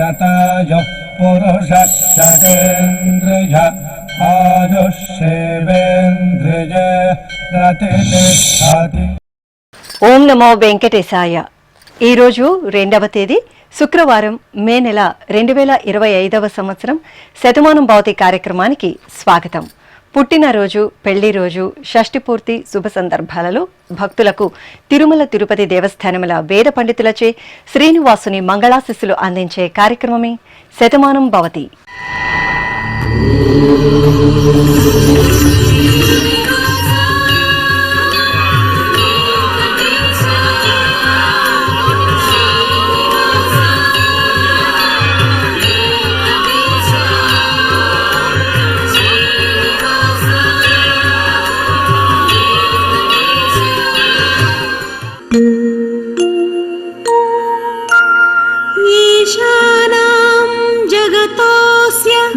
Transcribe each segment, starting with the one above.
शतायुः पुरुषः शतेन्द्रिय आयुष्येवेन्द्रिय प्रतिष्ठति। ఓం నమో వెంకటేశాయ. ఈరోజు 2వ తేదీ శుక్రవారం, మే నెల 2025వ సంవత్సరం. శతమానం భవతి కార్యక్రమానికి స్వాగతం. పుట్టినరోజు, పెళ్లి రోజు, షష్ఠి పూర్తి శుభ సందర్భాలలో భక్తులకు తిరుమల తిరుపతి దేవస్థానముల వేద పండితులచే శ్రీనివాసుని మంగళాశిస్సులు అందించే కార్యక్రమమే శతమానం భవతి.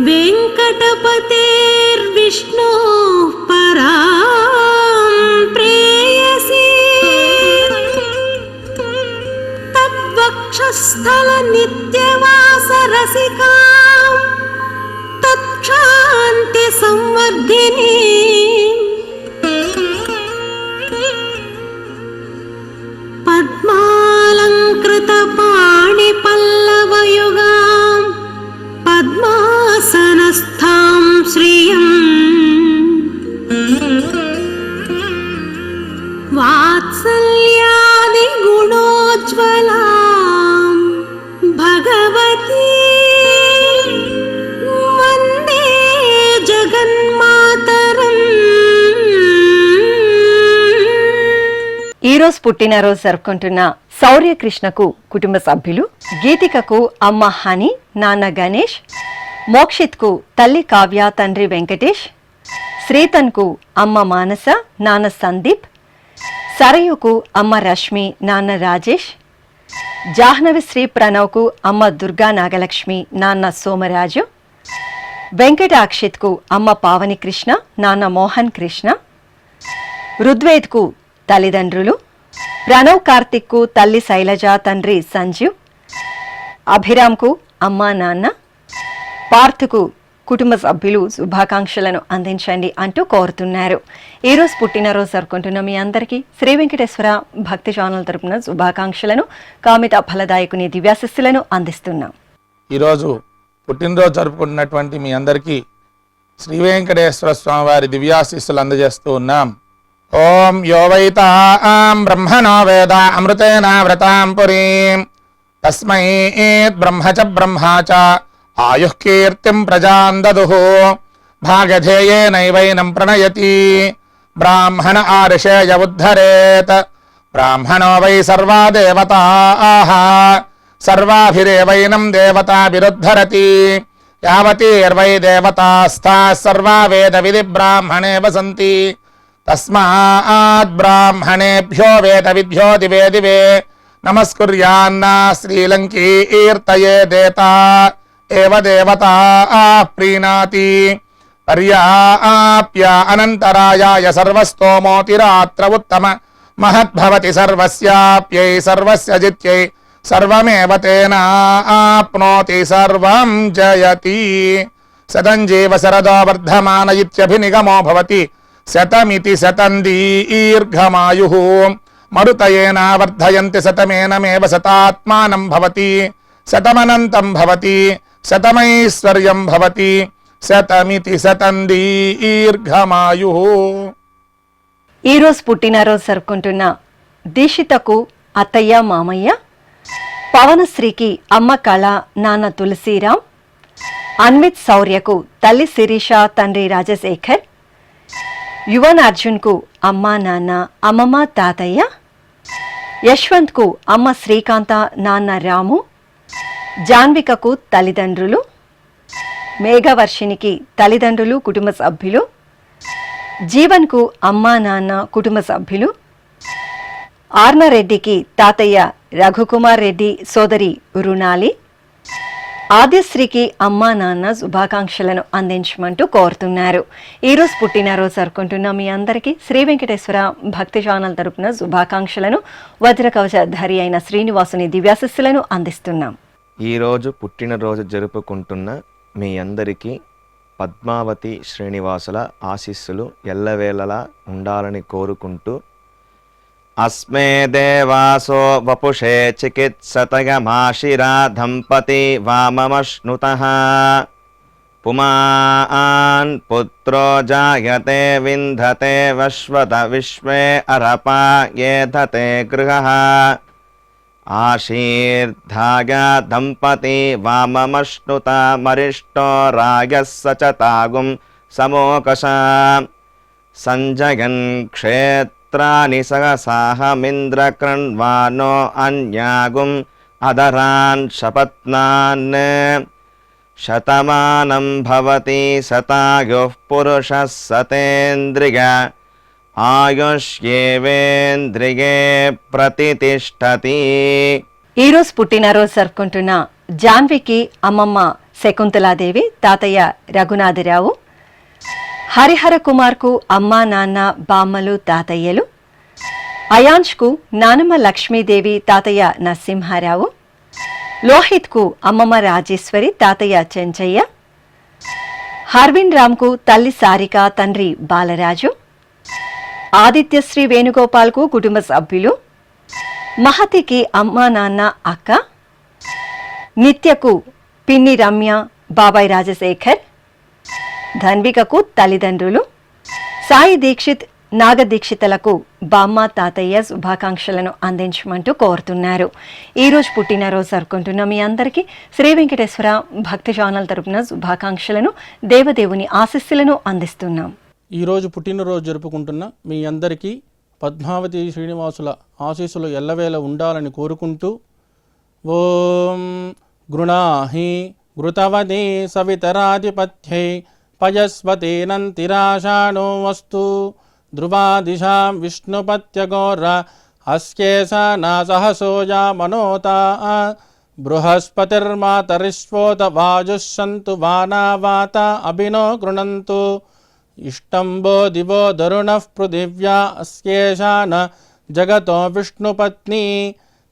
वेङ्कटपतेर्विष्णुः परां प्रेयसी तद्वक्षस्थलनित्यवासरसिकां तत्क्षान्ति संवर्धिनी पद्मालङ्कृतपाणिपल्लवयुगां पद्मासनस्थां श्रियं वात्सल्यादिगुणोज्ज्वलां भगवती वन्दे जगन्मातरम्. ఈరోజు పుట్టినరోజు జరుపుకుంటున్న శౌర్యకృష్ణకు కుటుంబ సభ్యులు, గీతికకు అమ్మ హని, నాన్న గణేష్, మోక్షిత్కు తల్లి కావ్య, తండ్రి వెంకటేష్, శ్రీతన్కు అమ్మ మానస, నాన్న సందీప్, సరయుకు అమ్మ రష్మి, నాన్న రాజేష్, జాహ్నవి శ్రీ ప్రణవ్కు అమ్మ దుర్గా నాగలక్ష్మి, నాన్న సోమరాజు, వెంకట అక్షిత్కు అమ్మ పావని కృష్ణ, నాన్న మోహన్ కృష్ణ, రుద్వేద్కు తల్లిదండ్రులు, ప్రణవ్ కార్తిక్కు తల్లి శైలజ, తండ్రి సంజీవ్, అభిరామ్కు అమ్మ నాన్న, పార్థుకు కుటుంబ సభ్యులు శుభాకాంక్షలను అందించండి అంటూ కోరుతున్నారు. ఈరోజు పుట్టినరోజు జరుపుకుంటున్న మీ అందరికీ శ్రీ వెంకటేశ్వర భక్తి ఛానల్ తరపున శుభాకాంక్షలను, కామిత ఫలదాయకుని దివ్యాశిస్సులను అందిస్తున్నాం. ఈరోజు పుట్టినరోజు జరుపుకుంటున్నటువంటి మీ అందరికీ శ్రీ వెంకటేశ్వర స్వామి వారి దివ్యాశిస్సులు అందజేస్తూ ఉన్నాం. ఓం యో వైతాం బ్రహ్మణో వేద అమృతేనావ్రతాం పురీం తస్మై బ్రహ్మ చ బ్రహ్మా చ ఆయుః కీర్తిం ప్రజాం దదుః భాగధేయేనైవైనం ప్రణయతి బ్రాహ్మణ ఆర్షేయ ఉద్ధరేత్ బ్రాహ్మణో వై సర్వా దేవతాః సర్వాభిరేవైనం దేవతాభిరుద్ధరతి యావతీర్వై దేవతాస్తాః సర్వా వేద విధి బ్రాహ్మణే వసంతి తస్మాత్ బ్రాహ్మణేభ్యో వేద విద్యో దివే దివే నమస్కుర్యాన్న శ్రీలంకీర్తయే దేతా ఏవ దేవతా ప్రీణాతి పర్యాప్య అనంతరాయాయ సర్వస్తోమోతిరాత్ర ఉత్తమ మహద్భవతి సర్వస్యాప్యై సర్వస్య జిత్యై సర్వమేవ తేన ఆప్నోతి సర్వం జయతి. శతం జీవ శరదో వర్ధమాన ఇత్యభినిగమో భవతి శతమితి శతం దీర్ఘమాయుః మరుతయేన వర్ధయంతి శతమేనమేవ శతాత్మానం భవతి శతమనంతం భవతి శతమైశ్వర్యం భవతి శతమితి శతం దీర్ఘమాయుః. ఈరోజు పుట్టినరోజు జరుపుకుంటున్న దీక్షితకు అత్తయ్య, మామయ్య, పవనశ్రీకి అమ్మ కళ, నాన్న తులసీరాం, అన్విత్ శౌర్యకు తల్లి శిరీష, తండ్రి రాజశేఖర్, యువన్ అర్జున్కు అమ్మ నాన్న, అమ్మమ్మ తాతయ్య, యశ్వంత్కు అమ్మ శ్రీకాంత, నాన్న రాము, జాన్వికకు తల్లిదండ్రులు, మేఘవర్షినికి తల్లిదండ్రులు కుటుంబ సభ్యులు, జీవన్కు అమ్మ నాన్న కుటుంబ సభ్యులు, ఆర్నరెడ్డికి తాతయ్య రఘుకుమార్ రెడ్డి, సోదరి రుణాలి, ఆద్యశ్రీకి అమ్మా నాన్న శుభాకాంక్షలను అందించమంటూ కోరుతున్నారు. ఈరోజు పుట్టినరోజు జరుపుకుంటున్న మీ అందరికీ శ్రీ వెంకటేశ్వర భక్తి ఛానల్ తరపున శుభాకాంక్షలను, వజ్రకవచధారి అయిన శ్రీనివాసుని దివ్యాశిస్సులను అందిస్తున్నాం. ఈరోజు పుట్టినరోజు జరుపుకుంటున్న మీ అందరికీ పద్మావతి శ్రీనివాసుల ఆశీస్సులు ఎల్లవేళలా ఉండాలని కోరుకుంటూ అస్మే దేవాసో వపుషే చికిత్సతయమాశిరా దంపతి వామమశ్నుతః పుమాన్ పుత్రో జాయతే వింధతే వశ్వత విశ్వే అరపా ఏధతే గృహః ఆశీర్ధాయ దంపతి వామమశ్నుత మరిష్టో రాగः సచతాగుం సమోకష సంజయన్ క్షేత్రాని సహసాహమింద్రకృణ్వానో అన్యాగుం అదరాన్ శపత్నాన్ శతమానం భవతి శతాయుః పురుషः సతేంద్రియ ఆయుష్యేవేంద్రియే ప్రతితిష్టతి. ఈరోజు పుట్టినరోజు జరుపుకుంటున్న జాన్వికి అమ్మమ్మ శకుంతలాదేవి, తాతయ్య రఘునాథరావు, హరిహర కుమార్కు అమ్మా నాన్న బామ్మలు తాతయ్యలు, అయాన్ష్కు నానమ్మ లక్ష్మీదేవి, తాతయ్య నరసింహారావు, లోహిత్కు అమ్మమ్మ రాజేశ్వరి, తాతయ్య చెంచయ్య, హర్విన్ రామ్కు తల్లి సారిక, తండ్రి బాలరాజు, ఆదిత్యశ్రీ వేణుగోపాల్కు కుటుంబ సభ్యులు, మహతికి అమ్మా నాన్న అక్క, నిత్యకు పిన్ని రమ్య, బాబాయ్ రాజశేఖర్, ధన్వికకు తల్లిదండ్రులు, సాయి దీక్షిత్, నాగదీక్షితులకు బామ్మ తాతయ్య శుభాకాంక్షలను అందించమంటూ కోరుతున్నారు. ఈరోజు పుట్టినరోజు జరుపుకుంటున్న మీ అందరికీ శ్రీ వెంకటేశ్వర భక్తి ఛానల్ తరపున శుభాకాంక్షలను, దేవదేవుని ఆశీస్సులను అందిస్తున్నాం. ఈరోజు పుట్టినరోజు జరుపుకుంటున్న మీ అందరికీ పద్మావతి శ్రీనివాసుల ఆశీస్సులు ఎల్లవేళ ఉండాలని కోరుకుంటూ ఓం గృణాహి ఘృతవదే సవితరాధిపత్యై పయస్వతేనంతిరాషాణో వస్తు ధ్రువాదిశాం విష్ణుపత్యగోర అస్యేషానా సహసోజా మనోతా బృహస్పతిర్మాతరిష్వోత వాజుస్సంతు వానా వాత అభినో గృణంతు ఇష్టంబో దివో దరుణః పృథివ్యా అస్యేషాన జగతో విష్ణుపత్ని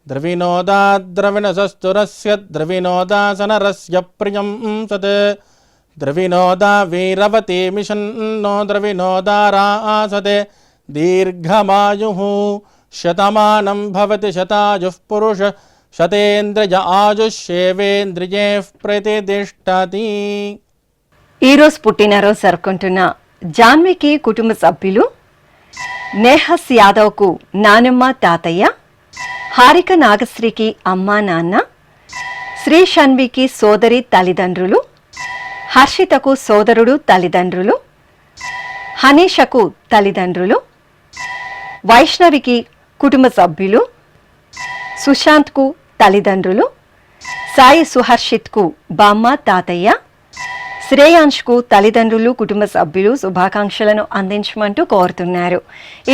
ద్రవినోదాద్రవిణసస్తురస్య ద్రవినోదాసనరస్య ప్రియం సత్ ద్రవినోదా వీరవతి మిషన్నో ద్రవినోదారాసతే దీర్ఘమాయుః శతమానం భవతి శతాయుః పురుష శతేంద్రియ ఆయుష్యేవేంద్రియే ప్రతితిష్టతి. ఈరోజు పుట్టినరోజు జరుపుకుంటున్న జాన్వికి కుటుంబ సభ్యులు నేహస్ యాదవ్కు నానమ్మ తాతయ్య, హారిక నాగశ్రీకి అమ్మా నాన్న, శ్రీ షన్వికి సోదరి తల్లిదండ్రులు, హర్షితకు సోదరుడు తల్లిదండ్రులు, హనీషకు తల్లిదండ్రులు, వైష్ణవికి కుటుంబ సభ్యులు, సుశాంత్కు తల్లిదండ్రులు, సాయి సుహర్షిత్కు బామ్మ తాతయ్య, శ్రేయాంష్కు తల్లిదండ్రులు, కుటుంబ సభ్యులు శుభాకాంక్షలను అందించమంటూ కోరుతున్నారు.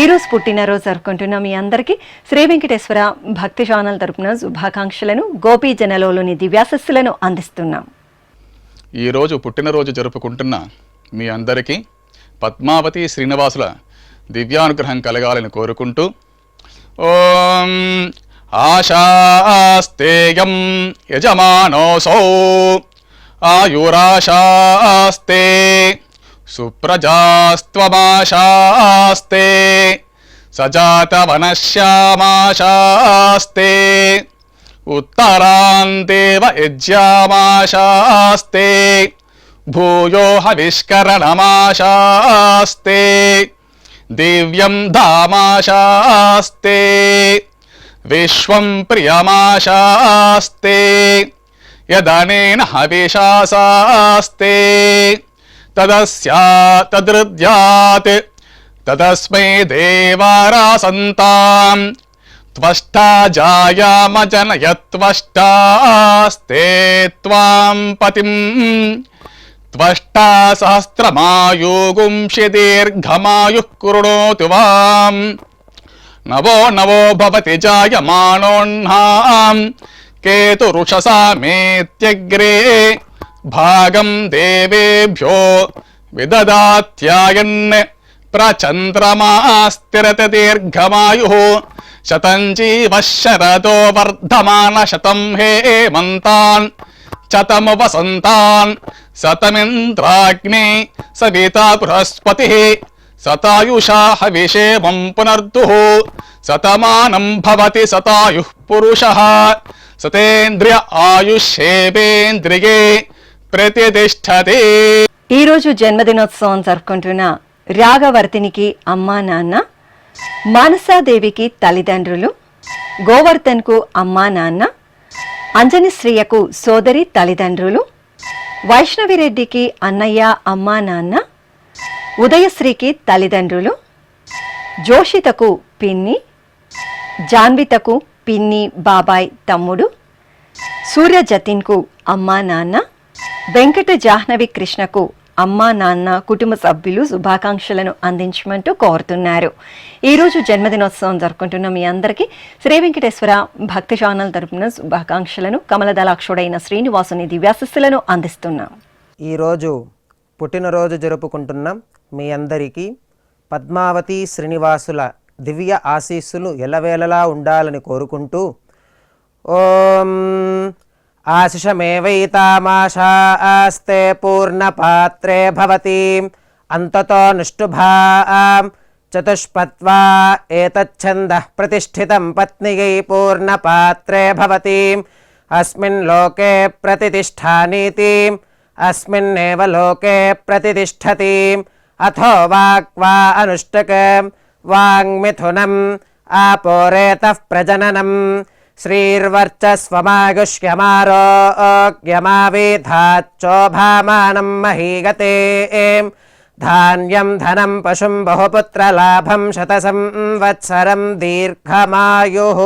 ఈరోజు పుట్టినరోజు జరుపుకుంటున్న మీ అందరికీ శ్రీ వెంకటేశ్వర భక్తి ఛానల్ తరపున శుభాకాంక్షలను, గోపీ జనలోని దివ్యాశస్సులను అందిస్తున్నాం. ఈరోజు పుట్టినరోజు జరుపుకుంటున్న మీ అందరికీ పద్మావతి శ్రీనివాసుల దివ్యానుగ్రహం కలగాలని కోరుకుంటూ ఓం ఆశాస్తేయం యజమానోసౌ ఆయురాశాస్తే సుప్రజాస్త్వమాశాస్తే సజాతవనశ్యామాశాస్తే ఉత్తరాందేవ యజ్యామాశాస్తే భూయో హవిష్కరణమాశాస్తే దివ్యం ధామాశాస్తే విశ్వం ప్రియమాశాస్తే యదనేన హవిషాసాస్తే తదస్యా తదృద్యాత్ తదస్మై దేవారాసంతాం త్వష్టా జాయామజనయత్వష్టాస్తే త్వాం పతిం త్వష్టా సహస్రమాయుగుంషి దీర్ఘమాయుః కృణోతు వాం నవో నవో భవతి జాయమానోన్హాం కేతురుషసామేత్యగ్రే భాగం దేవేభ్యో విదదాత్యాయన్ ప్రచంద్రమా స్థిరత దీర్ఘమాయుః శతం జీవః శరదో వర్ధమాన శతం హేమంతాన్ శతము వసంతాన్ శతమింద్రాగ్నే సవితా బృహస్పతిః శతాయుషా హవిషేమం పునర్దుః శతమానం భవతి శతాయుః పురుషః శతేంద్రియ ఆయుష్యేవేంద్రియే ప్రతిష్టతి. ఈరోజు జన్మదినోత్సవం జరుపుకుంటున్న రాగవర్తినికి అమ్మా నాన్న, మానసాదేవికి తల్లిదండ్రులు, గోవర్ధన్కు అమ్మా నాన్న, అంజనిశ్రీయకు సోదరి తల్లిదండ్రులు, వైష్ణవిరెడ్డికి అన్నయ్య అమ్మా నాన్న, ఉదయశ్రీకి తల్లిదండ్రులు, జోషితకు పిన్ని, జాన్వితకు పిన్ని బాబాయ్ తమ్ముడు, సూర్య జతిన్కు అమ్మా నాన్న, వెంకట జాహ్నవి కృష్ణకు అమ్మా నాన్న కుటుంబ సభ్యులు శుభాకాంక్షలను అందించమంటూ కోరుతున్నారు. ఈరోజు జన్మదినోత్సవం జరుపుకుంటున్న మీ అందరికీ శ్రీ వెంకటేశ్వర భక్తి ఛానల్ తరపున శుభాకాంక్షలను, కమలదళాక్షుడైన శ్రీనివాసుని దివ్యాశిస్సులను అందిస్తున్నాం. ఈరోజు పుట్టినరోజు జరుపుకుంటున్నాం మీ అందరికీ పద్మావతి శ్రీనివాసుల దివ్య ఆశీస్సులు ఎల్లవేళలా ఉండాలని కోరుకుంటూ ఓం ఆశిషమేవైతామాశాస్తే పూర్ణపాత్రే భవతి అంతతో నిష్ఠుభాం చతుష్పత్వా ఏతచ్ఛందః ప్రతిష్ఠితం పత్నియై పూర్ణపాత్రే భవతి అస్మిన్ లోకే ప్రతిష్ఠానీతి అస్మిన్నేవ లోకే ప్రతిష్ఠతి అథో వాక్వా అనుష్టకం వాంగ్మిథునం ఆపోరేతః ప్రజననం శ్రీర్వర్చస్వమాగుష్యమారోగ్యమావేధాచ్చోభామానం మహీగతే ధాన్యం ధనం పశుం బహుపుత్రలాభం శతసంవత్సరం దీర్ఘమాయుః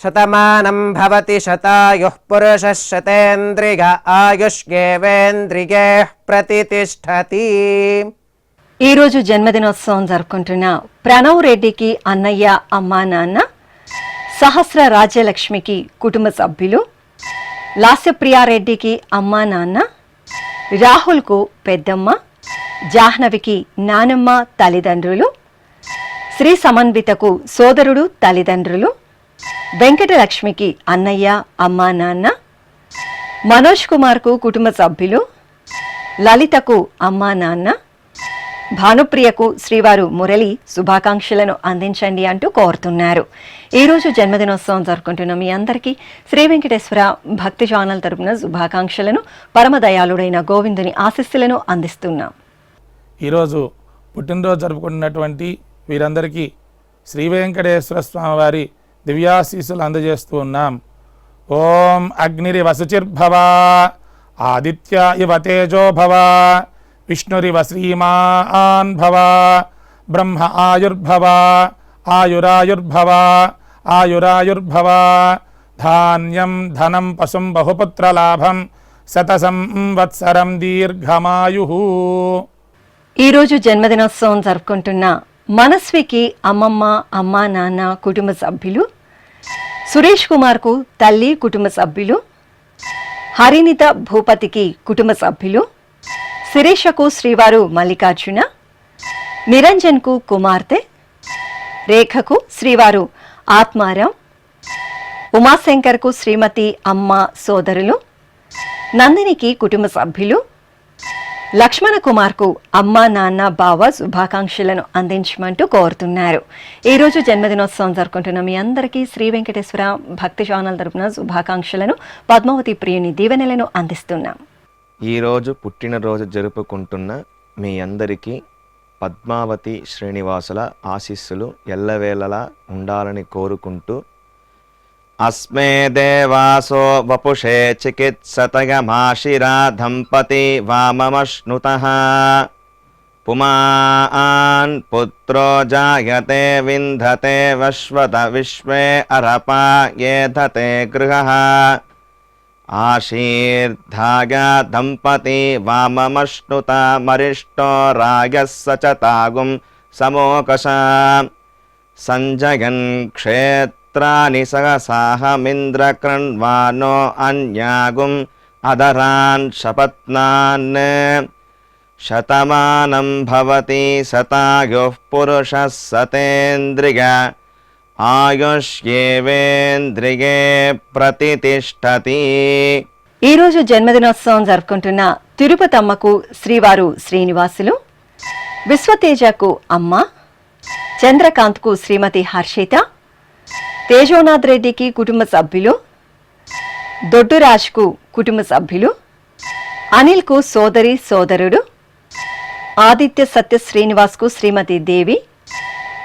శతమానం భవతి శతాయుః పురుషः శతేంద్రియ ఆయుష్యేవేంద్రియే ప్రతిష్టతి. ఈరోజు జన్మదినోత్సవం జరుపుకుంటున్న ప్రణవ్ రెడ్డికి అన్నయ్య అమ్మా నాన్న, సహస్ర రాజ్యలక్ష్మికి కుటుంబ సభ్యులు, లాస్యప్రియారెడ్డికి అమ్మా నాన్న, రాహుల్కు పెద్దమ్మ, జాహ్నవికి నానమ్మ తల్లిదండ్రులు, శ్రీ సమన్వితకు సోదరుడు తల్లిదండ్రులు, వెంకటలక్ష్మికి అన్నయ్య అమ్మా నాన్న, మనోజ్ కుమార్కు కుటుంబ సభ్యులు, లలితకు అమ్మా నాన్న, భానుప్రియకు శ్రీవారు మురళి శుభాకాంక్షలను అందించండి అంటూ కోరుతున్నారు. ఈరోజు జన్మదినోత్సవం జరుపుకుంటున్న మీ అందరికీ శ్రీ వెంకటేశ్వర భక్తి ఛానల్ తరపున శుభాకాంక్షలను, పరమదయాళుడైన గోవిందుని ఆశీస్సులను అందిస్తున్నాం. ఈరోజు పుట్టినరోజు జరుపుకుంటున్నటువంటి వీరందరికీ శ్రీ వెంకటేశ్వర స్వామి వారి దివ్యాశీస్సులు అందజేస్తూ ఉన్నాం. ఓం అగ్నిరివ శుచిర్భవ, ఆదిత్య ఇవ తేజో భవ, విష్ణురివ శ్రీమాన్ భవ, బ్రహ్మ ఆయుర్భవ, ఆయురాయుర్భవ, ఆయురాయుర్భవ, ధాన్యం ధనం పశుం బహుపుత్రలాభం శతసంవత్సరం దీర్ఘమాయుః. ఈరోజు జన్మదినోత్సవం జరుపుకుంటున్న మనస్వికి అమ్మమ్మ అమ్మా నాన్న కుటుంబ సభ్యులు, సురేష్ కుమార్కు తల్లి కుటుంబ సభ్యులు, హరినిత భూపతికి కుటుంబ సభ్యులు, శిరీషకు శ్రీవారు మల్లికార్జున, నిరంజన్కు కుమార్తె, రేఖకు శ్రీవారు ఆత్మారాం, ఉమాశంకర్కు శ్రీమతి అమ్మ సోదరులు, నందినికి కుటుంబ సభ్యులు, లక్ష్మణ కుమార్కు అమ్మ నాన్న బావ శుభాకాంక్షలను అందించమంటూ కోరుతున్నారు. ఈరోజు జన్మదినోత్సవం జరుపుకుంటున్న మీ అందరికీ శ్రీ వెంకటేశ్వర భక్తి ఛానల్ తరపున శుభాకాంక్షలను, పద్మావతి ప్రియుని దీవెనలను అందిస్తున్నాం. ఈరోజు పుట్టినరోజు జరుపుకుంటున్న మీ అందరికీ పద్మావతి శ్రీనివాసుల ఆశీస్సులు ఎల్లవేళలా ఉండాలని కోరుకుంటూ అస్మే దేవాసో వపుషే చికిత్సతగమాశిరా దంపతి వామమశ్నుతః పుమాన్ పుత్రో జాయతే వింధతే వశ్వత విశ్వే అరపా ఏధతే గృహః ఆశీర్ధాయ దంపతి వామమశ్నుత మరిష్టో రాగः సచతాగుం సమోకష సంజయన్ క్షేత్రాని సహసాహమింద్రకృణ్వానో అన్యాగుం అదరాన్ శపత్నాన్ శతమానం భవతి శతాయుః పురుషः శతేంద్రియ ఆయుష్యేవేంద్రియే ప్రతిష్టతి. ఈరోజు జన్మదినోత్సవం జరుపుకుంటున్న తిరుపతమ్మకు శ్రీవారు శ్రీనివాసులు, విశ్వతేజకు అమ్మ, చంద్రకాంత్కు శ్రీమతి హర్షిత, తేజోనాథ్ రెడ్డికి కుటుంబ సభ్యులు, దొడ్డురాజ్కు కుటుంబ సభ్యులు, అనిల్కు సోదరి సోదరుడు, ఆదిత్య సత్య శ్రీనివాస్కు శ్రీమతి దేవి,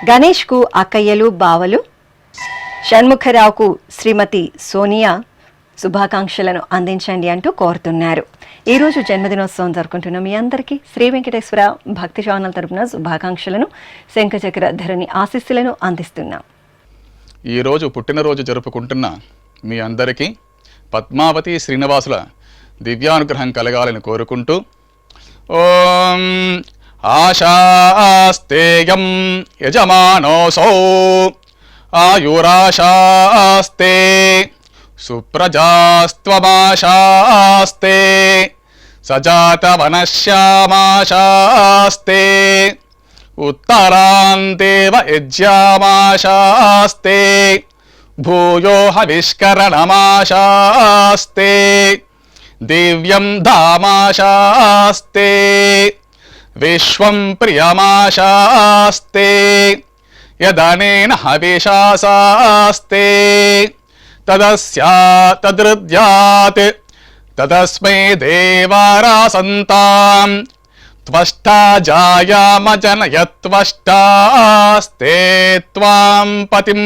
గణేష్కు అక్కయ్యలు బావలు, షణ్ముఖరావుకు శ్రీమతి సోనియా శుభాకాంక్షలను అందించండి అంటూ కోరుతున్నారు. ఈరోజు జన్మదినోత్సవం జరుపుకుంటున్న మీ అందరికీ శ్రీ వెంకటేశ్వర భక్తి ఛానల్ తరపున శుభాకాంక్షలను, శంఖచక్ర ధరణి ఆశీస్సులను అందిస్తున్నాం. ఈరోజు పుట్టినరోజు జరుపుకుంటున్న మీ అందరికీ పద్మావతి శ్రీనివాసుల దివ్యానుగ్రహం కలగాలని కోరుకుంటూ ఓం ఆశాస్తేయం యజమానోసౌ ఆయురాశాస్తే సుప్రజాస్త్వమాశాస్తే సజాతవనశ్యామాశాస్తే ఉత్తరాంతేవ యజ్యామాశాస్తే భూయో హవిష్కరణమాశాస్తే దివ్యం ధామాశాస్తే విశ్వం ప్రియమాశాస్తే యదనేన హవిషాశాస్తే తదస్యాతదృద్యాత్ తదస్మై దేవారాసంతాం త్వష్టా జాయామజనయత్వష్టాస్తే త్వాం పతిం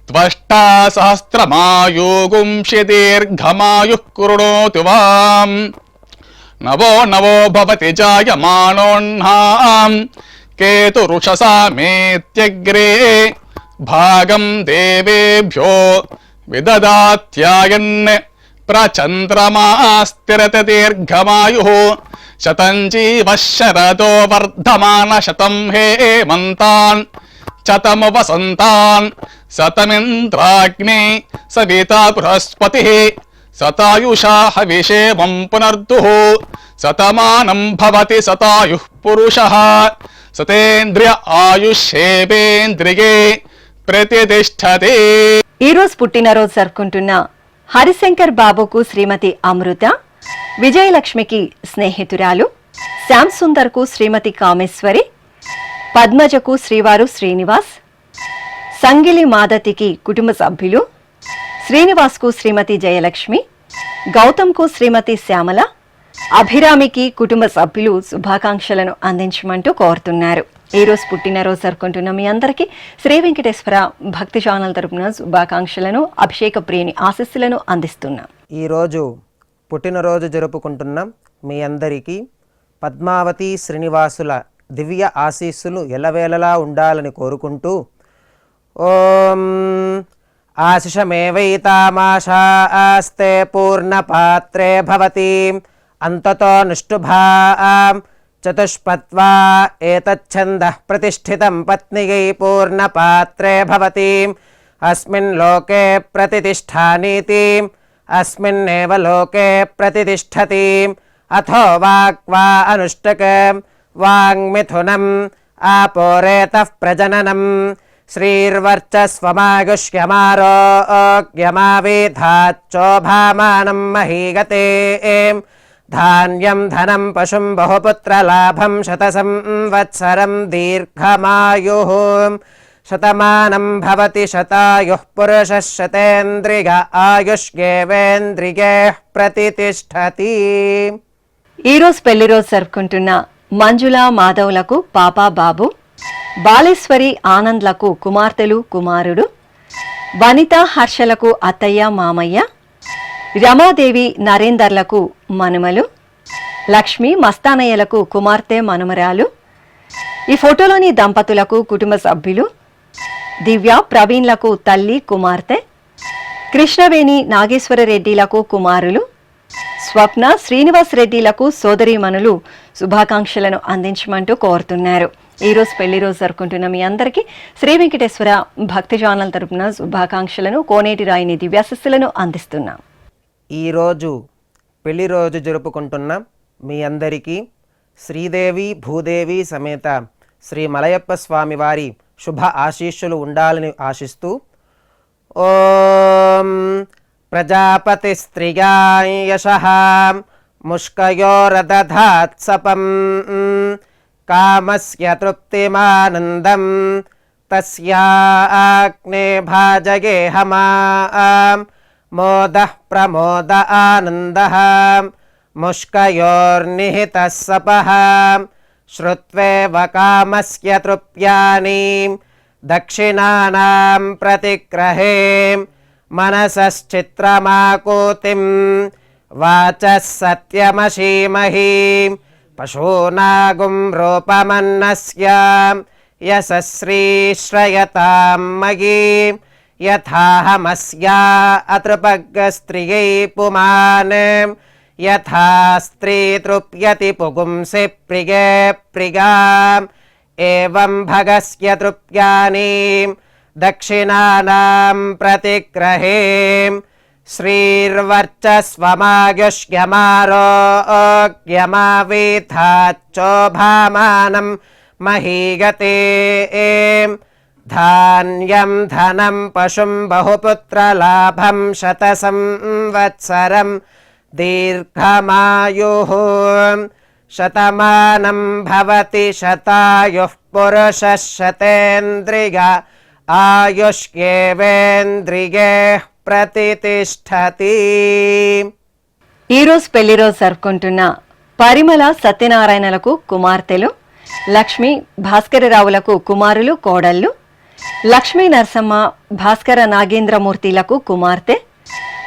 త్వష్టా సహస్రమాయుగుంషి దీర్ఘమాయుః కృణోతు వాం నవో నవో భవతి జాయమానోన్నాం కేతురుషసామేత్యగ్రే భాగం దేవేభ్యో విదదాత్యాయన్ ప్రచంద్రమా స్థిరత దీర్ఘమాయుః శతం జీవః శరదో వర్ధమాన శతం హేమంతాన్ శతము వసంతాన్ శతమింద్రాగ్నే సవితా బృహస్పతిః శతాయుషా హవిషేమం పునర్దుః శతమానం భవతి శతాయుః పురుషః సతేంద్రియ ఆయుష్యేవేంద్రియే ప్రతిష్టతే. ఈరోజు పుట్టినరోజు జరుపుకుంటున్న హరిశంకర్ బాబుకు శ్రీమతి అమృత, విజయలక్ష్మికి స్నేహితురాలు, శ్యామ్ సుందర్కు శ్రీమతి కామేశ్వరి, పద్మజకు శ్రీవారు శ్రీనివాస్, సంగిలి మాదతికి కుటుంబ సభ్యులు, శ్రీనివాస్కు శ్రీమతి జయలక్ష్మి, గౌతమ్కు శ్రీమతి శ్యామల, అభిరామికి కుటుంబ సభ్యులు శుభాకాంక్షలను అందించమంటూ కోరుతున్నారు. ఈరోజు పుట్టినరోజు జరుపుకుంటున్న మీ అందరికీ శ్రీ వెంకటేశ్వర భక్తి ఛానల్ తరపున శుభాకాంక్షలను, అభిషేక ప్రియుని ఆశీస్సులను అందిస్తున్నాం. ఈరోజు పుట్టినరోజు జరుపుకుంటున్నాం మీ అందరికీ పద్మావతి శ్రీనివాసుల దివ్య ఆశీస్సులు ఎల్లవేళలా ఉండాలని కోరుకుంటూ ఓం ఆశిషమేవైతామాశాస్తే పూర్ణపాత్రే భవతి అంతతో నిష్ఠుభాం చతుష్పత్వా ఏతచ్ఛందః ప్రతిష్ఠితం పత్నియై పూర్ణపాత్రే భవతి అస్మిన్ లోకే ప్రతిష్ఠానీతి అస్మిన్నేవ లోకే ప్రతిష్ఠతి అథో వాక్వా అనుష్టకం వాంగ్మిథునం ఆపోరేతః ప్రజననం శ్రీర్వర్చస్వమాగుష్యమారోగ్యమావేధాచ్చోభామానం మహీగతే ధాన్యం ధనం పశుం బహుపుత్రలాభం శతసంవత్సరం దీర్ఘమాయుః శతమానం భవతి శతాయుః పురుషः శతేంద్రియ ఆయుష్యేవేంద్రియే ప్రతిష్టతి. ఈరోజు పెళ్లి రోజు జరుపుకుంటున్న మంజుల మాధవులకు పాపా బాబు, బాలేశ్వరి ఆనంద్లకు కుమార్తెలు కుమారుడు, వనిత హర్షలకు అత్తయ్య మామయ్య, రమాదేవి నరేందర్లకు మనుమలు, లక్ష్మి మస్తానయ్యలకు కుమార్తె మనుమరాలు. ఈ ఫోటోలోని దంపతులకు కుటుంబ సభ్యులు, దివ్య ప్రవీణ్లకు తల్లి కుమార్తె, కృష్ణవేణి నాగేశ్వర రెడ్డిలకు కుమారులు, స్వప్న శ్రీనివాస్ రెడ్డిలకు సోదరీమణులు శుభాకాంక్షలను అందించమంటూ కోరుతున్నారు. ఈరోజు పెళ్లి రోజు జరుపుకుంటున్న మీ అందరికీ శ్రీ వెంకటేశ్వర భక్తి ఛానల్ తరపున శుభాకాంక్షలను, కోనేటి రాయిని దివ్యాశస్సులను అందిస్తున్నాం. ఈరోజు పెళ్లి రోజు జరుపుకుంటున్న మీ అందరికీ శ్రీదేవి భూదేవి సమేత శ్రీ మలయప్ప స్వామి వారి శుభ ఆశీస్సులు ఉండాలని ఆశిస్తూ ఓం ప్రజాపతి స్త్రియాం యశః ముష్కయోరదధాత్ సపం కామస్య తృప్తిమానందం తస్యాగ్నే భాజగేహమాం మోదః ప్రమోద ఆనందః ముష్కయోర్నిహితः సపః శ్రుత్వేవ కామస్య తృప్యాని దక్షిణానాం ప్రతిగ్రహే మనసశ్చిత్రమాకూతిం వాచः సత్యమశీమహి పశూనాగుం రూపమన్నస్య యశశ్రీశ్రయతాం మయీ యథాహమస్యా అతృపగ్గస్త్రియై పుమాన్ యథా స్త్రీ తృప్యతి పుగుంసి ప్రియే ప్రియాం ఏవం భగస్య తృప్యాని దక్షిణానాం ప్రతిగ్రహే శ్రీర్వర్చస్వమాయుష్యమారోగ్యమావేథాచ్చోభామానం మహీగతే ధాన్యం ధనం పశుం బహుపుత్రలాభం శతసంవత్సరం దీర్ఘమాయుః శతమానం భవతి శతాయుః పురుషः శతేంద్రియ ఆయుష్యేవేంద్రియే ప్రతితిష్ఠతి. ఈరోజు పెళ్లి రోజు జరుపుకుంటున్న పరిమళ సత్యనారాయణలకు కుమార్తెలు, లక్ష్మీ భాస్కరరావులకు కుమారులు కోడళ్ళు, లక్ష్మీ నరసమ్మ భాస్కర నాగేంద్రమూర్తిలకు కుమార్తె,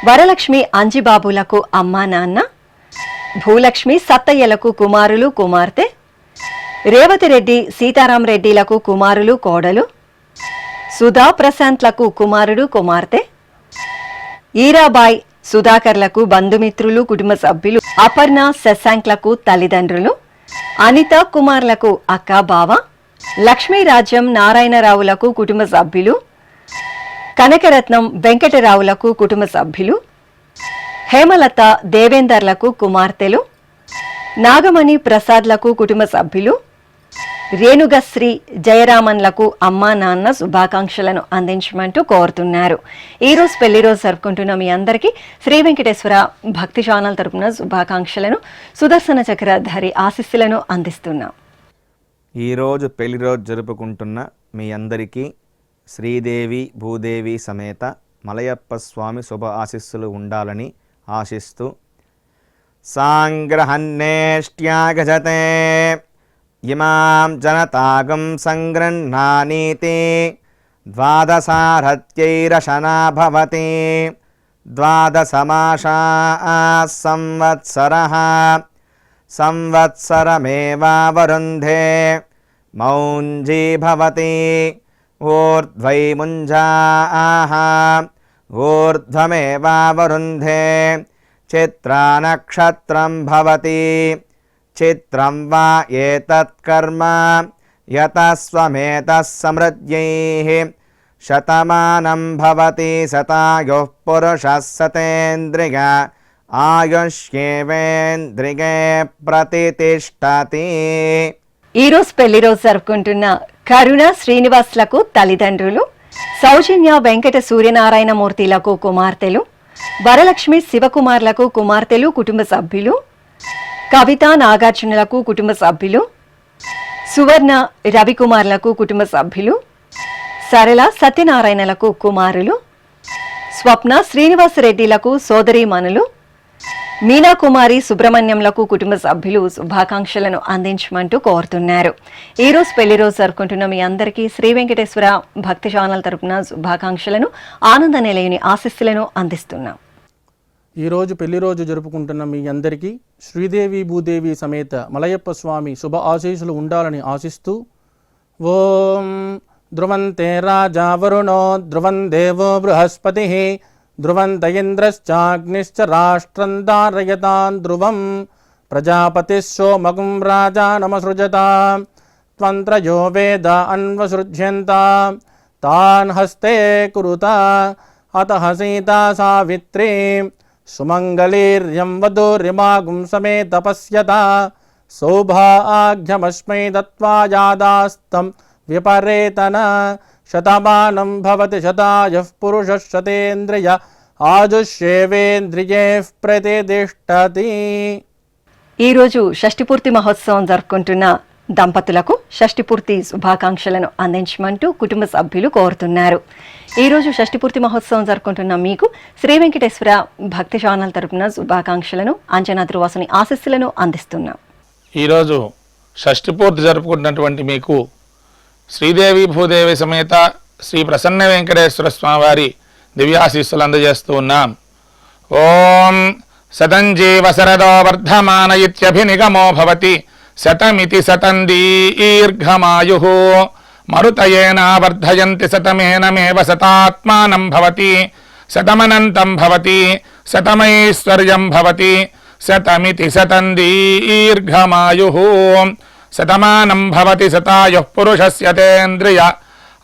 వరలక్ష్మి అంజిబాబులకు అమ్మా నాన్న, భూలక్ష్మి సత్తయ్యలకు కుమారులు కుమార్తె, రేవతిరెడ్డి సీతారాంరెడ్డిలకు కుమారులు కోడలు, సుధా ప్రశాంత్లకు కుమారుడు కుమార్తె, ఈరాబాయ్ సుధాకర్లకు బంధుమిత్రులు కుటుంబ సభ్యులు, అపర్ణ శశాంక్లకు తల్లిదండ్రులు, అనిత కుమార్లకు అక్క బావ, లక్ష్మీరాజ్యం నారాయణరావులకు కుటుంబ సభ్యులు, కనకరత్నం వెంకటరావులకు కుటుంబ సభ్యులు, హేమలత దేవేందర్లకు కుమార్తెలు, నాగమణి ప్రసాద్లకు కుటుంబ సభ్యులు, రేణుగశ్రీ జయరామన్లకు అమ్మా నాన్న శుభాకాంక్షలను అందించమంటూ కోరుతున్నారు. ఈరోజు పెళ్లి రోజు జరుపుకుంటున్న మీ అందరికీ శ్రీ వెంకటేశ్వర భక్తి ఛానల్ తరపున శుభాకాంక్షలను, సుదర్శన చక్రధారి ఆశీస్సులను అందిస్తున్నాం. ఈరోజు పెళ్లి రోజు జరుపుకుంటున్న మీ అందరికీ శ్రీదేవి భూదేవి సమేత మలయప్ప స్వామి శుభ ఆశీస్సులు ఉండాలని ఆశిస్తూ సాంగ్రహన్నేష్ట్యాగజతే ఇమాం జనతాగం సంగృహ్ణానీతి ద్వాదశారథ్యైరశనా భవతి ద్వాదశమాసా సంవత్సరః సంవత్సరమేవావరుంధే మౌంజీ భవతి ఊర్ధ్వై ముంజాః ఊర్ధ్వమేవావరుంధే చిత్రానక్షత్రం భవతి చిత్రం వా ఏతత్కర్మ యతస్వమేతః సమృద్ధ్యైః శతమానం భవతి శతాయుః పురుషः శతేంద్రియ ఆయుష్యేవేంద్రియే ప్రతితిష్ఠతి. ఈరోజు పెళ్లి రోజు జరుపుకుంటున్న కరుణ శ్రీనివాసులకు తల్లిదండ్రులు, సౌజన్య వెంకట సూర్యనారాయణమూర్తిలకు కుమార్తెలు, వరలక్ష్మి శివకుమార్లకు కుమార్తెలు కుటుంబ సభ్యులు, కవిత నాగార్జునులకు కుటుంబ సభ్యులు, సువర్ణ రవికుమార్లకు కుటుంబ సభ్యులు, సరళ సత్యనారాయణలకు కుమారులు, స్వప్న శ్రీనివాసరెడ్డిలకు సోదరీమణులు, మీనాకుమారి సుబ్రహ్మణ్యంలకు కుటుంబ సభ్యులు శుభాకాంక్షలను అందించమంటూ కోరుతున్నారు. ఈరోజు పెళ్లి రోజు జరుపుకుంటున్న మీ అందరికీ శ్రీ వెంకటేశ్వర భక్తి ఛానల్ తరపున శుభాకాంక్షలను, ఆనంద నిలయుని ఆశీస్సులను అందిస్తున్నాం. ఈరోజు పెళ్లి రోజు జరుపుకుంటున్న మీ అందరికీ శ్రీదేవి భూదేవి సమేత మలయప్ప స్వామి శుభ ఆశీస్సులు ఉండాలని ఆశిస్తూ ఓం ధ్రువంతే రాజా వరుణో ధ్రువం దేవో బృహస్పతి ధ్రువంత ఇంద్రశ్చాగ్నిశ్చ రాష్ట్రం ధారయతాన్ ధ్రువం ప్రజాపతి సోమగుం రాజానమసృజతాం త్వంత్రయో వేద అన్వసృజ్యంత తాన్ హస్తే కురుత అతః సీతా సావిత్రీ సుమంగళీర్యం వధూరిమాగుం సమేత పశ్యత సౌభాగ్యమస్మై దత్వా యాదాస్తం వ్యపరేతన శతమానం భవతి శతాయః పురుషः శతేంద్రియ ఆజుష్యేవేంద్రియే ప్రతిష్టతి. ఈరోజు షష్ఠిపూర్తి మహోత్సవం జరుపుకుంటున్న దంపతులకు షష్ఠిపూర్తి శుభాకాంక్షలను అందించమంటూ కుటుంబ సభ్యులు కోరుతున్నారు. ఈరోజు షష్ఠిపూర్తి మహోత్సవం జరుపుకుంటున్న మీకు శ్రీ వెంకటేశ్వర భక్తి ఛానల్ తరపున శుభాకాంక్షలను, అంజనా ధ్రువాసుని ఆశీస్సులను అందిస్తున్నాం. ఈరోజు షష్ఠిపూర్తి జరుపుకుంటున్నటువంటి మీకు శ్రీదేవి భూదేవి సమేత శ్రీ ప్రసన్న వెంకటేశ్వర స్వామివారి దివ్యాశీస్సులు అందజేస్తూ ఉన్నాం. ఓం శతంజీవ శరదో వర్ధమాన ఇత్యభినిగమో భవతి శతమితి శతం దీర్ఘమాయుః మరుతయేన వర్ధయంతి శతమేనమేవ శతాత్మానం భవతి శతమనంతం భవతి శతమైశ్వర్యం భవతి శతమితి శతం దీర్ఘమాయుః శతమానం భవతి శతాయుః పురుషస్య తేంద్రియ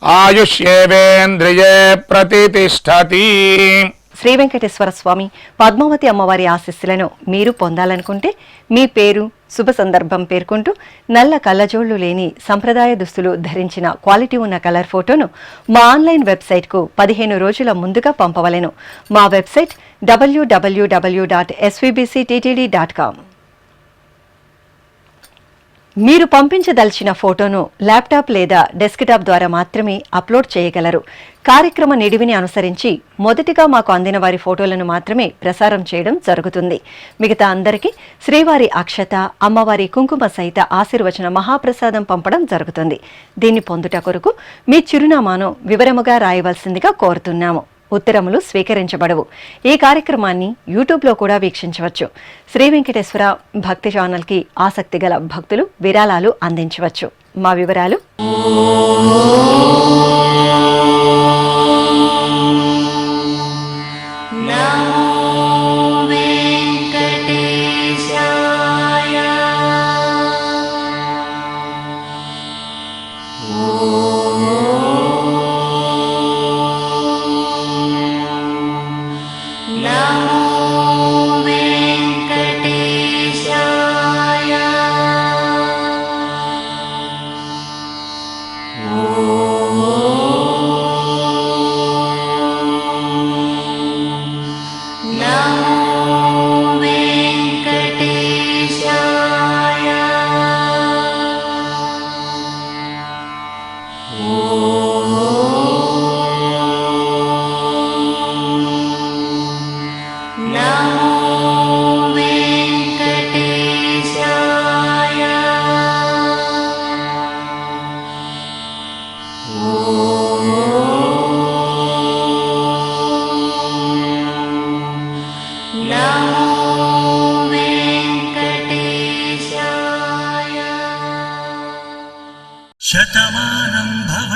ఆయుష్యేవేంద్రియే ప్రతిష్టతి. శ్రీ వెంకటేశ్వర స్వామి పద్మావతి అమ్మవారి ఆశీస్సులను మీరు పొందాలనుకుంటే మీ పేరు, శుభ సందర్భం పేర్కొంటూ నల్ల కళ్ళజోళ్లు లేని సంప్రదాయ దుస్తులు ధరించిన క్వాలిటీ ఉన్న కలర్ ఫోటోను మా ఆన్లైన్ వెబ్సైట్కు 15 రోజుల ముందుగా పంపవలెను. మా వెబ్సైట్ www.svbcttd.com. మీరు పంపించదలిచిన ఫోటోను ల్యాప్టాప్ లేదా డెస్క్టాప్ ద్వారా మాత్రమే అప్లోడ్ చేయగలరు. కార్యక్రమ నిడివిని అనుసరించి మొదటిగా మాకు అందిన వారి ఫోటోలను మాత్రమే ప్రసారం చేయడం జరుగుతుంది. మిగతా అందరికీ శ్రీవారి అక్షత, అమ్మవారి కుంకుమ సహిత ఆశీర్వచన మహాప్రసాదం పంపడం జరుగుతుంది. దీన్ని పొందుట కొరకు మీ చిరునామాను వివరముగా రాయవలసిందిగా కోరుతున్నాము. ఉత్తరములు స్వీకరించబడవు. ఈ కార్యక్రమాన్ని యూట్యూబ్లో కూడా వీక్షించవచ్చు. శ్రీ వెంకటేశ్వర భక్తి ఛానల్కి ఆసక్తి గల భక్తులు విరాళాలు అందించవచ్చు. మా వివరాలు: శతమానం భవ